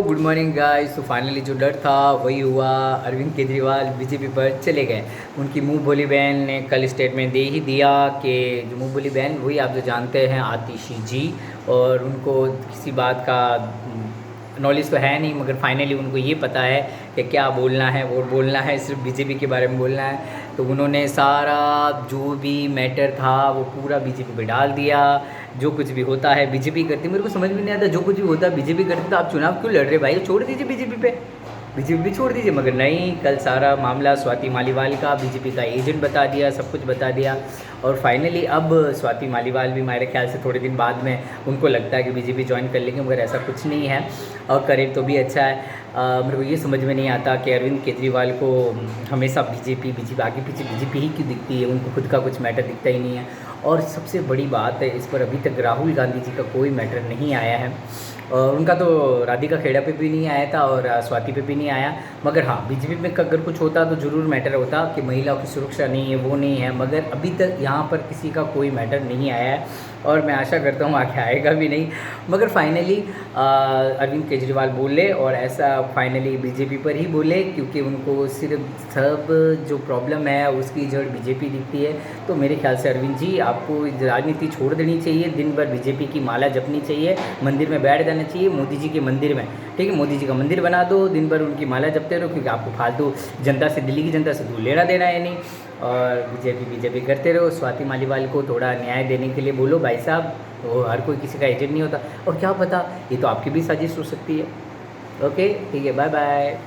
Good morning guys. तो finally जो डर था वही हुआ। अरविंद केजरीवाल बीजेपी पर चले गए। उनकी मुंह बोली बहन ने कल स्टेटमेंट दे ही दिया कि जो मुंह बोली बहन वही आप जो जानते हैं आतिशी जी, और उनको किसी बात का नॉलेज तो है नहीं, मगर फाइनली उनको ये पता है कि क्या बोलना है। वो बोलना है सिर्फ बीजेपी के बारे में बोलना है। तो उन्होंने सारा जो भी मैटर था वो पूरा बीजेपी पे डाल दिया। जो कुछ भी होता है बीजेपी करती है, मेरे को समझ में नहीं आता। जो कुछ भी होता है बीजेपी करती, तो आप चुनाव क्यों लड़ रहे भाई? छोड़ दीजिए बीजेपी पे, बीजेपी भी छोड़ दीजिए। मगर नहीं, कल सारा मामला स्वाति मालीवाल का बीजेपी का एजेंट बता दिया, सब कुछ बता दिया। और फाइनली अब स्वाति मालीवाल भी मेरे ख्याल से थोड़े दिन बाद में उनको लगता है कि बीजेपी ज्वाइन कर लेंगे, मगर ऐसा कुछ नहीं है। और करे तो भी अच्छा है। मेरे को ये समझ में नहीं आता कि अरविंद केजरीवाल को हमेशा बीजेपी आगे पीछे बीजेपी ही क्यों दिखती है। उनको खुद का कुछ मैटर दिखता ही नहीं है। और सबसे बड़ी बात है, इस पर अभी तक राहुल गांधी जी का कोई मैटर नहीं आया है। और उनका तो राधिका खेड़ा पे भी नहीं आया था और स्वाति पे भी नहीं आया। मगर हाँ, बीजेपी में अगर कुछ होता तो ज़रूर मैटर होता कि महिलाओं की सुरक्षा नहीं है, वो नहीं है। मगर अभी तक यहाँ पर किसी का कोई मैटर नहीं आया है, और मैं आशा करता हूँ आगे आएगा भी नहीं। मगर फाइनली अरविंद केजरीवाल बोले, और ऐसा फाइनली बीजेपी पर ही बोले, क्योंकि उनको सिर्फ सब जो प्रॉब्लम है उसकी जड़ बीजेपी दिखती है। तो मेरे ख्याल से अरविंद जी, आपको राजनीति छोड़ देनी चाहिए। दिन भर बीजेपी की माला जपनी चाहिए, मंदिर में बैठ जाना चाहिए, मोदी जी के मंदिर में। ठीक है, मोदी जी का मंदिर बना दो, दिन भर उनकी माला जपते रहो, क्योंकि आपको फालतू जनता से, दिल्ली की जनता से दूर लेना देना है नहीं। और बीजेपी करते रहो। स्वाति मालीवाल को थोड़ा न्याय देने के लिए बोलो भाई साहब, वो हर कोई किसी का एजेंट नहीं होता। और क्या पता, ये तो आपकी भी साजिश हो सकती है। ओके, ठीक है, बाय बाय।